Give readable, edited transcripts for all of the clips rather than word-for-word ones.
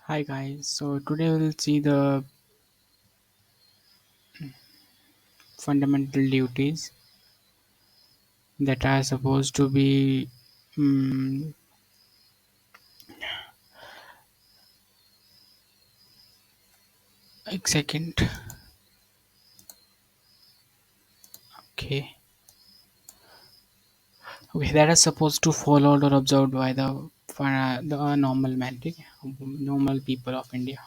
Hi guys, so today we'll see the fundamental duties that are supposed to be. mm a second. Okay. Okay, that are supposed to followed or observed by the normal man, ठीक है? Normal people of India.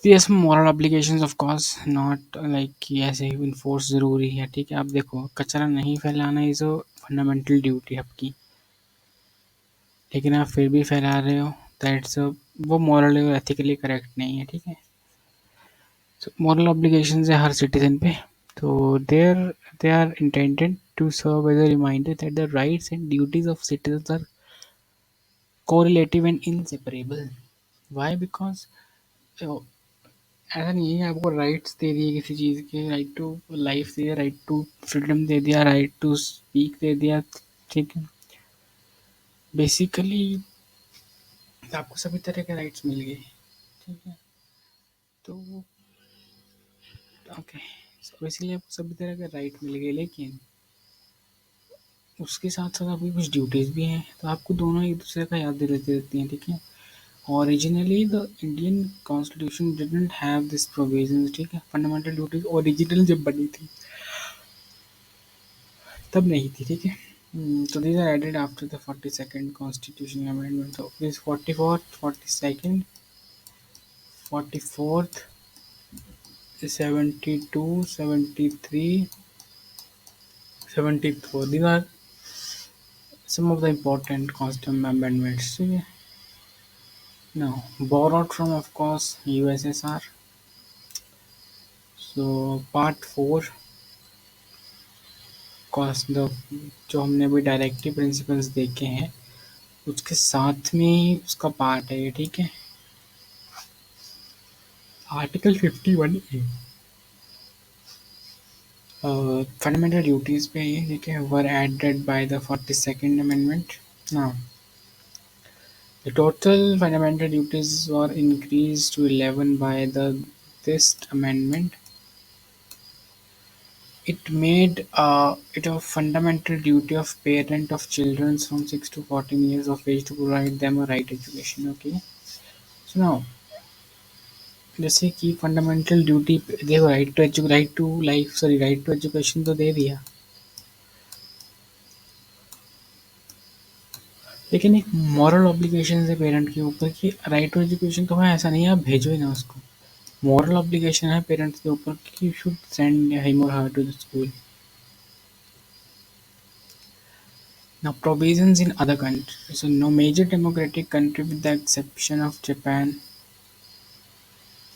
Yes, moral obligations of course not like कि ऐसे ही enforce जरूरी है, ठीक है? आप देखो, कचरा नहीं फैलाना इज अ फंडामेंटल ड्यूटी आपकी, लेकिन आप फिर भी फैला रहे हो, दैट्स वो मॉरली और एथिकली करेक्ट नहीं है, ठीक है? मॉरल ऑब्लिगेशंस है हर सिटीजन पे, तो there they are intended to serve as a reminder that the rights and duties of citizens are correlative and inseparable. Why? Because ऐसा नहीं है कि आपको राइट्स दे दिए किसी चीज़ के, राइट टू लाइफ दे दिया, राइट टू फ्रीडम दे दिया, राइट टू स्पीक दे दिया, ठीक है? बेसिकली आपको सभी तरह के राइट्स मिल गए, ठीक है? तो ओके, सो बेसिकली आपको सभी तरह के राइट मिल गए, लेकिन उसके साथ साथ आपकी कुछ ड्यूटीज़ भी हैं, तो आपको दोनों एक दूसरे का याद दिलाती रहती हैं, ठीक है? Originally the Indian constitution didn't have this provision, ठीक है? फंडामेंटल ड्यूटीज ओरिजिनल जब बनी थी तब नहीं थी, ठीक है? तो these are added after the 42nd constitutional amendment. So this 44th, 42nd, 44th, 72, 73, 74. These are some of the important constitutional amendments. ठीक है? Now, borrowed from, of course, USSR. So, part 4, cost the जो हमने अभी directive principles देखे हैं, उसके साथ में ही उसका पार्ट है ये, ठीक है? आर्टिकल 51A फंडामेंटल ड्यूटीज पे ये, ठीक है, were added by the 42nd amendment. Now the total fundamental duties were increased to 11 by the this amendment. It made it a fundamental duty of parent of children from 6 to 14 years of age to provide them a right education. Okay, so now जैसे कि fundamental duty देखो, right to life, sorry, right to education तो दे दिया, लेकिन एक moral obligation है parent के ऊपर कि राइट टू एजुकेशन तो है, ऐसा नहीं है आप भेजो ही ना उसको। मॉरल ऑब्लिगेशन है पेरेंट्स के ऊपर कि यू शुड सेंड हिम और her to the school. Now, provisions in other countries. So, no major democratic country, with the exception of Japan,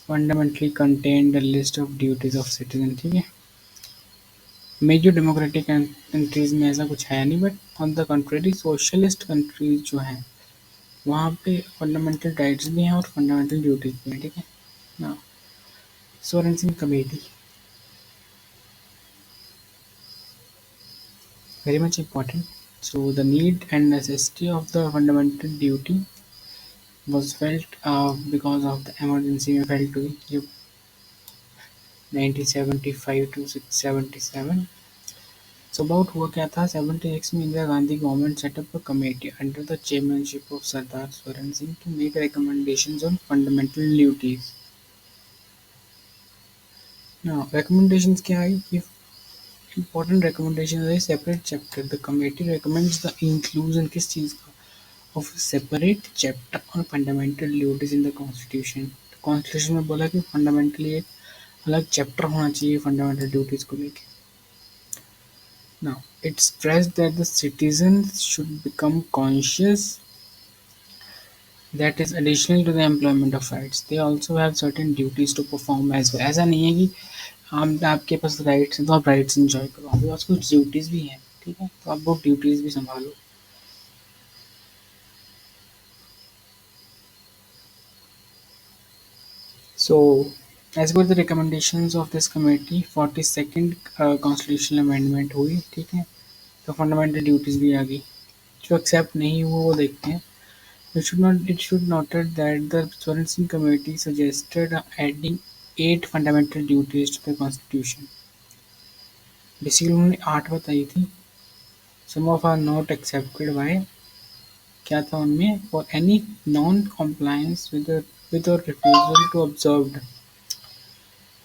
fundamentally contained a list of duties of citizens. ठीक है? Major democratic countries में ऐसा कुछ है नहीं, but on the country socialist countries जो हैं वहाँ पे फंडामेंटल राइट्स भी हैं और फंडामेंटल ड्यूटीज भी हैं, ठीक है ना? Sorensen committee, very much important. So the need and necessity of the fundamental duty was felt because of the emergency में felt हुई जो 1975 to 77. So about हुआ क्या था, 76 में Indira Gandhi government set up a committee under the chairmanship of Sardar Swaran Singh to make recommendations on fundamental duties. Now recommendations क्या आई कि important recommendations है separate chapter. The committee recommends the inclusion किस चीज़ का, of a separate chapter on fundamental duties in the constitution. Constitution में बोला कि fundamentally एक अलग चैप्टर होना चाहिए फंडामेंटल ड्यूटीज को लेके. Now, it stressed that the citizens should become conscious that is additional to the employment of rights. They also have certain duties to perform as well. ऐसा नहीं है कि हम आपके पास राइट्स हैं तो आप राइट्स एंजॉय करो, आपके पास कुछ ड्यूटीज भी हैं, ठीक है? तो आप वो ड्यूटीज भी संभालो. So, as per the recommendations of this committee, 42nd constitutional amendment हुई, ठीक है? तो फंडामेंटल ड्यूटीज भी आ गई. जो एक्सेप्ट नहीं हुआ वो देखते हैं. It should noted that the Sorensen Committee suggested adding 8 fundamental duties to the Constitution. Basically उन्होंने 8 बताई थी. Some of are not accepted by. क्या था उनमें? For any non-compliance with or refusal to observe.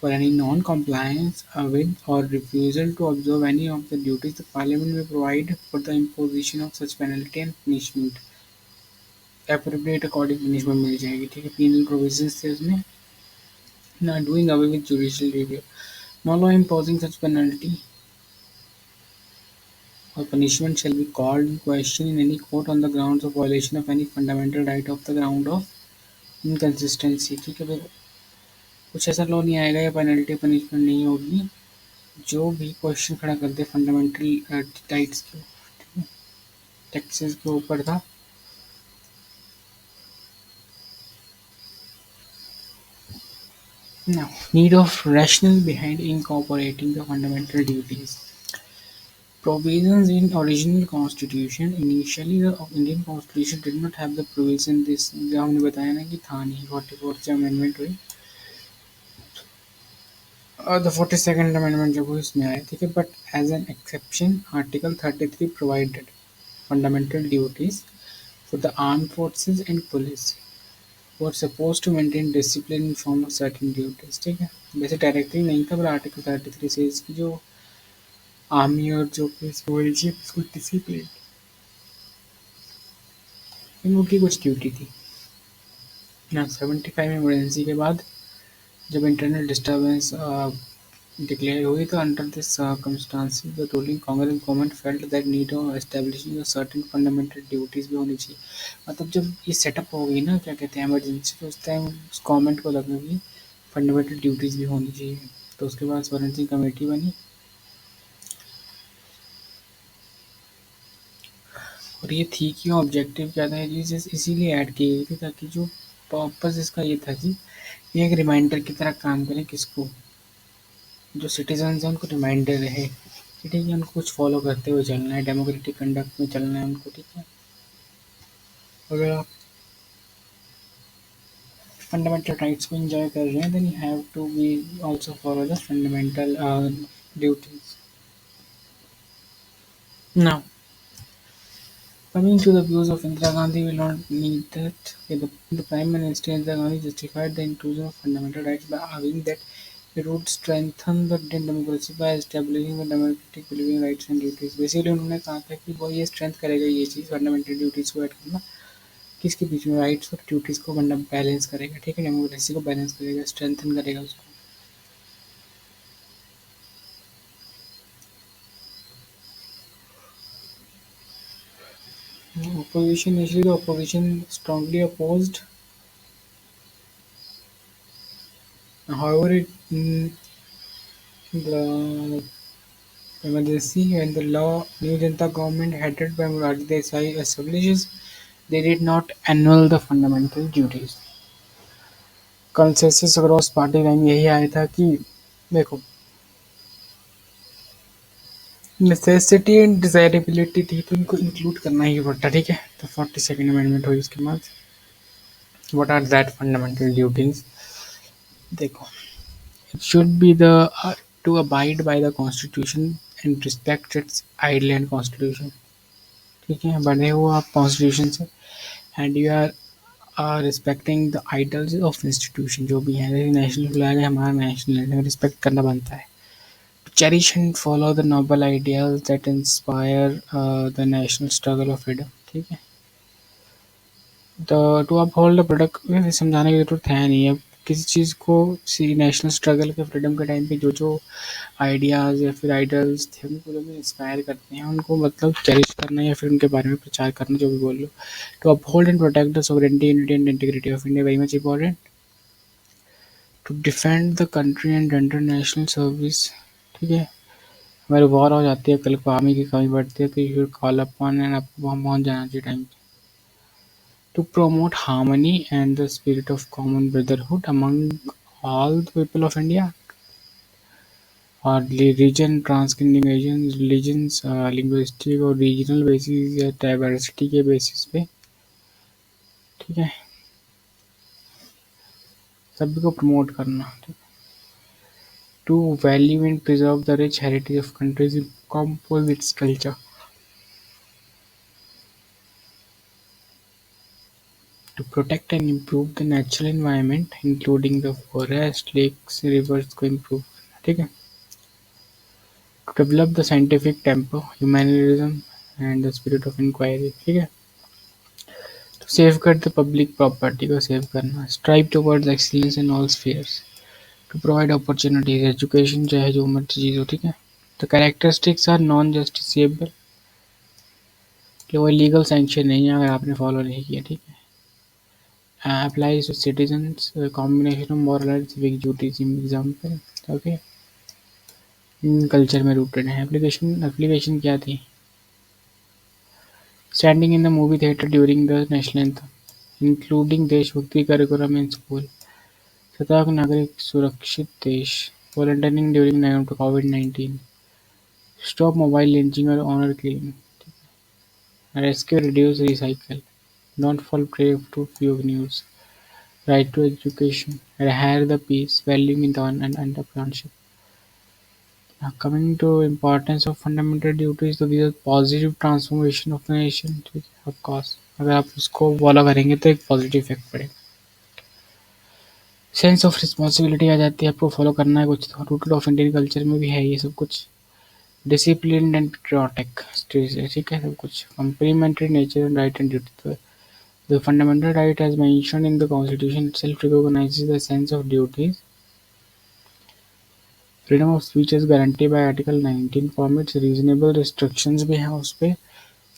For any non-compliance with or refusal to observe any of the duties, the Parliament may provide for the imposition of such penalty and punishment. Appropriate according punishment मिल जाएगी. ठीक है. Penal provisions थे उसमें. Now doing away with judicial review. No law imposing such penalty or punishment shall be called in question in any court on the grounds of violation of any fundamental right of the ground of inconsistency. ठीक है. तो कुछ ऐसा law नहीं आएगा या penalty punishment नहीं होगी जो भी क्वेश्चन खड़ा कर दे फंडामेंटल राइट्स के टैक्सेस के ऊपर था. Now, need of rationale behind incorporating the fundamental duties. Provisions in original constitution. Initially, the Indian constitution did not have the provision this. जो हमने बताया ना कि था नहीं. 44th amendment हुई. The 42nd amendment जब हुई उसमें आया. ठीक है. But as an exception, Article 33 provided fundamental duties for the armed forces and police were supposed to maintain discipline in form of certain duties. ठीक है. वैसे डायरेक्टली नहीं था, पर आर्टिकल 33 से इसकी जो आर्मी और जो पुलिस होनी चाहिए उसको डिसिप्लिन इनकी कुछ ड्यूटी थी ना. 75 में इमरजेंसी के बाद जब इंटरनल डिस्टर्बेंस डिक्लेयर हुई तो under this circumstances the ruling Congress government felt that need of establishing a certain fundamental duties भी होनी चाहिए. मतलब जब ये सेटअप हो गई ना, क्या कहते हैं, इमरजेंसी, तो उस टाइम उस गवर्नमेंट को लगा कि फंडामेंटल ड्यूटीज भी होनी चाहिए. तो उसके बाद स्वर्ण सिंह कमेटी बनी और ये थी कि ऑब्जेक्टिव क्या था, ये चीज़ इसीलिए ऐड की गई थी ताकि जो पर्पस इसका ये था कि ये एक रिमाइंडर की तरह काम करे. किसको? जो सिटीजन्स हैं उनको रिमाइंडर रहे कि ठीक है, उनको कुछ फॉलो करते हुए चलना है, डेमोक्रेटिक कंडक्ट में चलना है उनको. ठीक है. अगर आप फंडामेंटल राइट्स को एंजॉय कर रहे हैं then you have to be also follow the fundamental duties. Now coming to the views of Indira Gandhi, will not need that. Okay, the Prime Minister Indira Gandhi justified the inclusion of fundamental rights by arguing that it would strengthen the Indian democracy by establishing the democratic living rights and duties. Basically उन्होंने कहा था कि वो ये strength करेगा, ये चीज़ fundamental duties को add करना किसके बीच में, राइट्स और ड्यूटीज को बैलेंस करेगा. ठीक है. डेमोक्रेसी को बैलेंस करेगा, स्ट्रेंथन करेगा उसको. Opposition, initially the opposition strongly opposed. However, the emergency and the law New Janata government headed by Morarji Desai establishes, they did not annul the fundamental duties. Consensus across party line यही आया था कि देखो necessity and desirability थी तो इनको include करना ही पड़ता. ठीक है. तो 42nd अमेंडमेंट हुई उसके बाद. What are that fundamental duties? देखो, it should be the to abide by the constitution and respect its ideal and constitution. ठीक है. बने हो आप कॉन्स्टिट्यूशन से and you are respecting the idols of institution जो भी है. नेशनल फ्लैग है हमारा, नेशनल रिस्पेक्ट करना बनता है. Cherish and follow the noble ideas that inspire the national struggle of freedom. ठीक है. तो टू अपहोल्ड द प्रोडक्ट समझाने की जरूरत है नहीं. अब किसी चीज़ को सी नेशनल स्ट्रगल के फ्रीडम के टाइम पे जो जो आइडियाज़ या फिर आइडल्स थे उनको लोग इंस्पायर करते हैं, उनको मतलब चेरिश करना या फिर उनके बारे में प्रचार करना, जो भी बोल लो. To uphold and protect the sovereignty unity and integrity of India very much important. To defend the country and render national service. ठीक है. अगर वॉर हो जाती है, कल को आर्मी की कमी पड़ती है तो you should call upon and आपको वहाँ पहुँच जाना चाहिए टाइम पे. To promote harmony and the spirit of common brotherhood among all the people of India, और region ट्रांसकंडिनेशन रिलीजन्स लिंग्विस्टिक और रीजनल बेसिस या डाइवर्सिटी के बेसिस पे ठीक है, सभी को प्रमोट करना, ठीक है। To value and preserve the rich heritage of countries in composites culture. To protect and improve the natural environment, including the forest, lakes, rivers को improve करना, ठीक है। To develop the scientific temper, humanism and the spirit of inquiry, ठीक है। To safeguard the public property को save करना, strive towards excellence in all spheres. To provide opportunities, education चाहे जो मर्जी चीज हो, ठीक है। The characteristics are non-justiciable, कि वो लीगल सैंक्शन नहीं है अगर आपने फॉलो नहीं किया, ठीक है। Applies to citizens, a combination of moral and civic duties, example, okay. Culture में रूटेड है। एप्लीकेशन एप्लीकेशन क्या थी? Standing in the movie theatre during the national anthem, including देशभक्ति कार्यक्रम इन स्कूल, सतर्क नागरिक सुरक्षित देश, वॉलंटियरिंग ड्यूरिंग कोविड-19, स्टॉप मोबाइल लिंचिंग और honour killing, rescue reduce recycle, don't fall prey to fake news, right to education, adhere the peace, valuing in the and entrepreneurship. Now coming to importance of fundamental duties, तो these are positive transformation of the nation, ठीक है, of course अगर आप उसको follow करेंगे तो एक positive effect पड़ेगा। सेंस ऑफ रिस्पॉन्सिबिलिटी आ जाती है, आपको फॉलो करना है कुछ, तो रूटेड ऑफ इंडियन कल्चर में भी है ये सब कुछ। डिसिप्लिन एंड पेट्रियोटिक, ठीक है सब कुछ। Complementary nature and right and duty, the fundamental right as mentioned in the constitution itself recognizes the sense of duties. Freedom of speech is guarantee bye article 19, permits reasonable restrictions भी हैं उस पे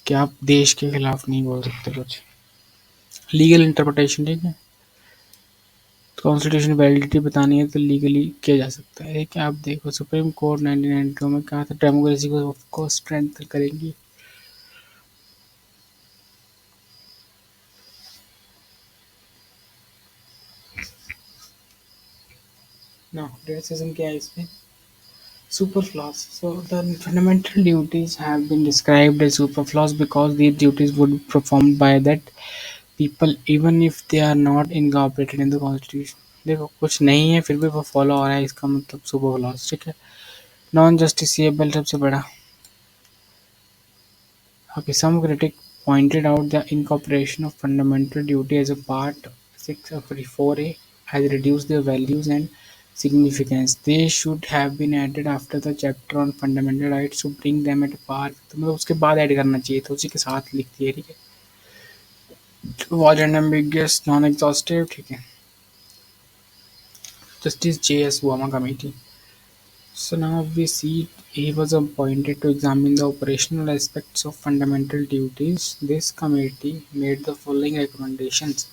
कि आप देश के खिलाफ नहीं बोल सकते कुछ। लीगल इंटरप्रिटेशन, ठीक है, कॉन्स्टिट्यूशन वैलिडिटी बतानी है तो लीगली किया जा सकता है। कि आप देखो सुप्रीम कोर्ट 1992 में कहा था डेमोक्रेसी को ऑफकोर्स स्ट्रेंथ करेंगी। ना रेसिज्म क्या है इसमें? Superfluous. So the fundamental duties have been described as superfluous because these duties would be performed by that people even if they are not incorporated in the constitution. देखो कुछ नहीं है फिर भी वो फॉलो हो रहा है, इसका मतलब सुपरफ्लॉस, ठीक है। नॉन जस्टिसिएबल सबसे बड़ा। Okay, some critic pointed out the incorporation of fundamental duty as a part 6 of 4A has reduced their values and significance. They should have been added after the chapter on fundamental rights to bring them at par. तो मतलब उसके बाद add करना चाहिए था, उसी के साथ लिख दिया, ठीक है। Was ambiguous, non-exhaustive, ठीक है। Justice J.S. Verma Committee. So now we see he was appointed to examine the operational aspects of fundamental duties. This committee made the following recommendations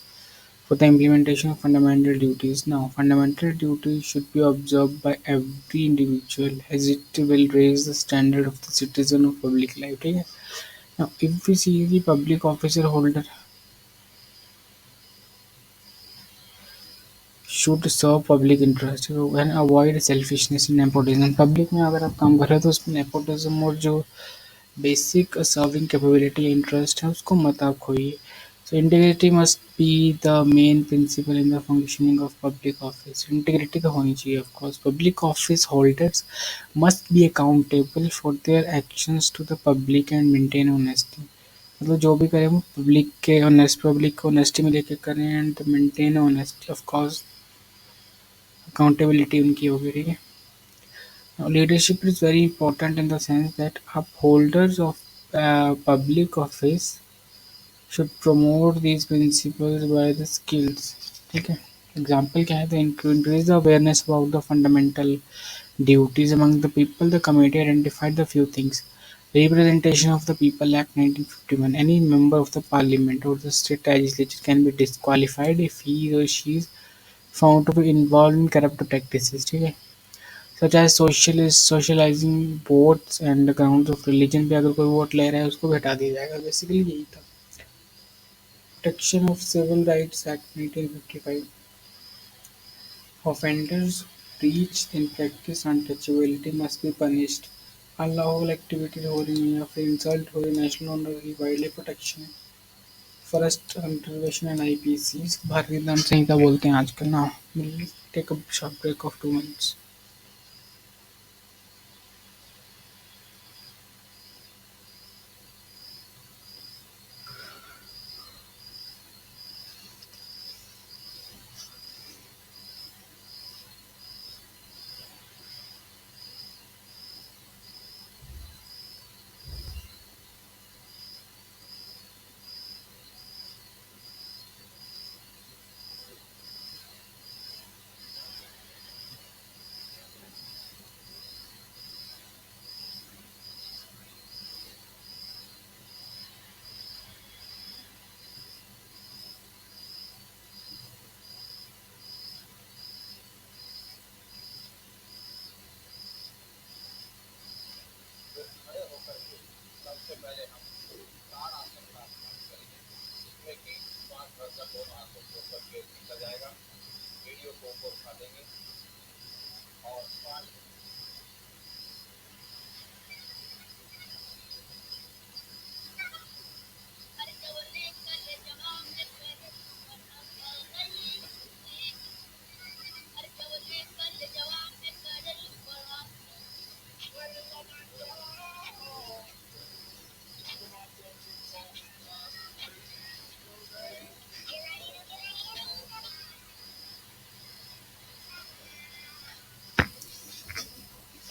for the implementation of fundamental duties. Now, fundamental duties should be observed by every individual as it will raise the standard of the citizen of public life. ठीक है? Now, if we see the public officer holder should serve public interest and avoid selfishness and nepotism. Public में अगर आप काम कर रहे हो तो उसमें nepotism और जो बेसिक सर्विंग कैपेबिलिटी इंटरेस्ट है उसको मत आप खोइए। So integrity must be the main principle in the functioning of public office. Integrity तो होनी चाहिए of course. Public office holders must be accountable for their actions to the public and maintain honesty. मतलब जो भी करें वो public के honest public को ऑनेस्टी में लेके करें and maintain honesty, of course accountability उनकी होगी, ठीक है। Now, leadership is very important in the sense that upholders of public office should promote these principles by the skills, ठीक है। एग्जाम्पल क्या है? तो increase the awareness about the fundamental duties among the people. The committee identified the few things. Representation of the People Act 1951. Any member of the parliament or the state legislature can be disqualified if he or she is found to be involved in corrupt practices, ठीक है। Such as socialist socialising votes and ground of religion पे अगर कोई vote ले रहा है उसको भी हटा दिया जाएगा, बेसिकली यही था। Protection of civil rights act 1955, offenders breach in practice untouchability must be punished. Unlawful activities हो रही हैं या फिर इंसल्ट हो रही है नेशनल ऑनर की, वाइल्ड लाइफ प्रोटेक्शन है। फॉरेस्ट कंजर्वेशन एंड आईपीसी, भारतीय दंड संहिता बोलते हैं आजकल ना। Take a short break of 2 minutes.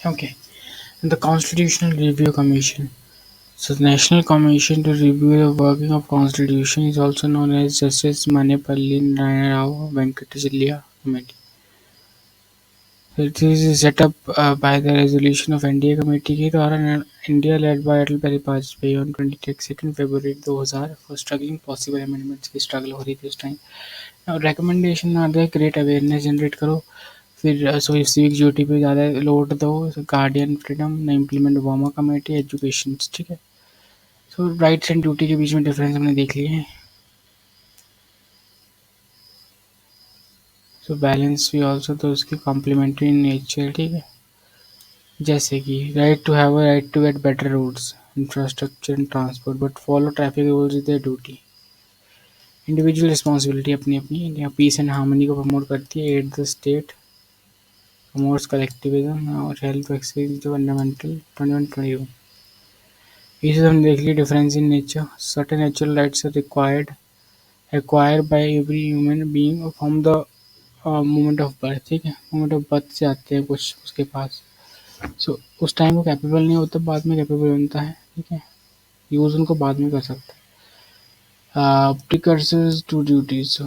Okay. The Constitutional Review Commission. So, the National Commission to Review the Working of Constitution is also known as Justice Manepalli Narayana Rao Venkatachalya Committee. It is set up by the resolution of NDA committee के द्वारा India led by Atal Bihari Vajpayee on 22nd February 2000 for struggling possible amendments की struggle हो रही थी उस time. Now recommendation are there, create awareness generate करो, फिर civic duty पे ज़्यादा लोड दो, guardian freedom ना implement Obama committee education, ठीक है. So rights and duty के बीच में difference हमने देख लिए हैं. So balance भी also तो उसकी complementary in nature, ठीक है. जैसे कि right to have a right to get better roads, infrastructure and transport, but follow traffic rules is their duty. Individual responsibility अपनी अपनी. इंडिया पीस एंड हार्मनी को प्रमोट करती है. And the state promotes collectivism और help exchange fundamental 21-21. ये चीज़ हमने देख ली. Difference in nature. Certain natural rights are required acquired by every human being from the moment of birth, ठीक है. मोमेंट ऑफ बर्थ से आते हैं कुछ उसके पास. सो उस टाइम वो कैपेबल नहीं होता, बाद में कैपेबल बनता है, ठीक है. यूज़ उनको बाद में कर सकते हैं. Precursors to duties.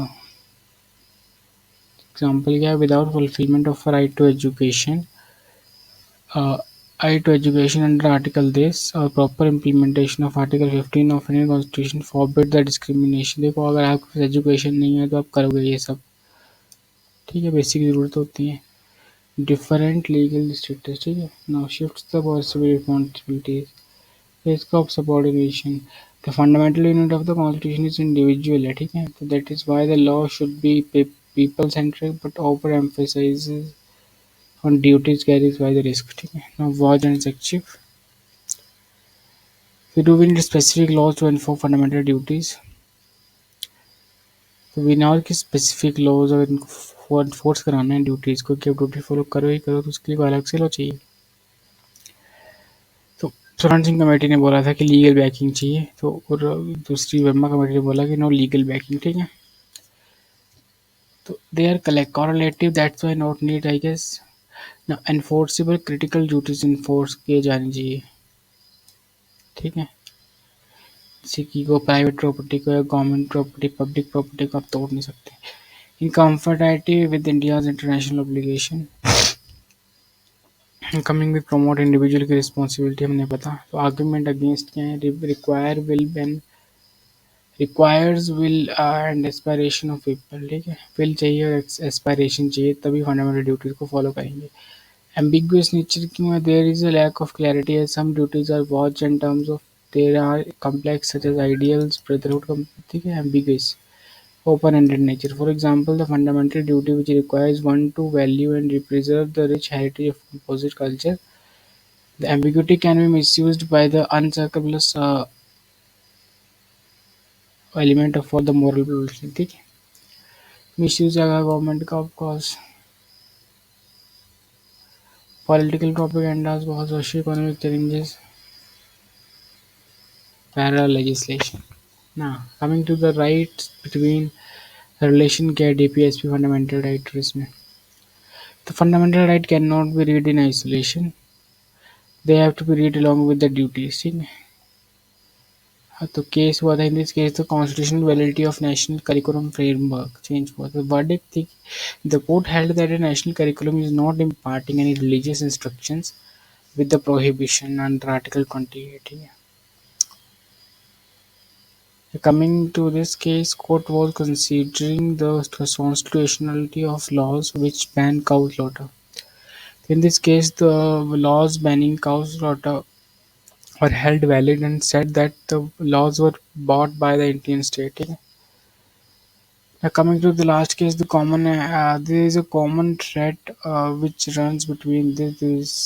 एग्जाम्पल क्या है? Without fulfilment of right to education, right to education under Article this or proper implementation of Article 15 of Indian Constitution forbid the discrimination. देखो अगर आपके पास एजुकेशन नहीं है तो आप करोगे ये सब, ठीक है. बेसिक ज़रूरत होती है. डिफरेंट लीगल स्टेटस, ठीक है. Now shifts the possible responsibilities. Risk of subordination. The fundamental unit of the constitution is individual है, ठीक है. तो that is why the law should be people centric but over emphasises on duties carries by the risk, ठीक है. Now watch and executive. So do we need specific laws to enforce fundamental duties? तो बिना और की specific laws अगर इनको enforce कराना है ड्यूटीज को, कि ड्यूटी फॉलो करो ही करो, तो उसके लिए कोई अलग से लॉ चाहिए. तो सुरन सिंह कमेटी ने बोला था कि लीगल बैकिंग चाहिए, तो और दूसरी वर्मा कमेटी ने बोला कि नो लीगल बैकिंग, ठीक है. तो they are correlative, that's why not need, I guess. Now enforceable critical duties enforce किए जाने चाहिए, ठीक है. जैसे कि को प्राइवेट प्रॉपर्टी को या गवर्नमेंट प्रॉपर्टी, पब्लिक प्रॉपर्टी को आप तोड़ नहीं सकते. In conformity with India's international obligation. Coming with promote individual की रिस्पॉन्सिबिलिटी हमने पता. तो आर्गुमेंट अगेंस्ट क्या है? Require will and requires will and aspiration of people, ठीक है. विल चाहिए और एस्पायरेशन चाहिए, तभी फंडामेंटल ड्यूटीज को फॉलो करेंगे. Ambiguous nature क्यों है? There is a lack of clarity as some duties are vast in terms of there are complex such as ideals, brotherhood, ठीक है. Ambiguous, open-ended nature. For example, the fundamental duty which requires one to value and preserve the rich heritage of composite culture. The ambiguity can be misused by the unscrupulous element for the moral pollution, ठीक है। Misuse अगर government का, of course political प्रोपेगेंडास, बहुत socio economic challenges, parallel legislation. Now, coming to the rights between the relation के DPSP fundamental right इसमें, the fundamental right cannot be read in isolation. They have to be read along with the duties, ठीक है। हाँ, तो case हुआ था, in this case the constitutional validity of national curriculum framework change हुआ था। Verdict थी, the court held that a national curriculum is not imparting any religious instructions with the prohibition under Article 28, ठीक है। Coming to this case, court was considering the constitutionality of laws which ban cow slaughter. In this case, the laws banning cow slaughter were held valid and said that the laws were bought by the Indian state. Now, coming to the last case, there is a common thread which runs between this.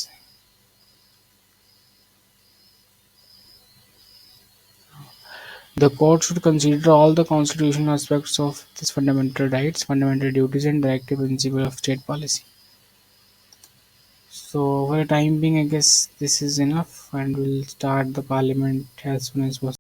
The court should consider all the constitutional aspects of these fundamental rights, fundamental duties, and directive principle of state policy. So for the time being, I guess this is enough, and we'll start the parliament as soon as possible.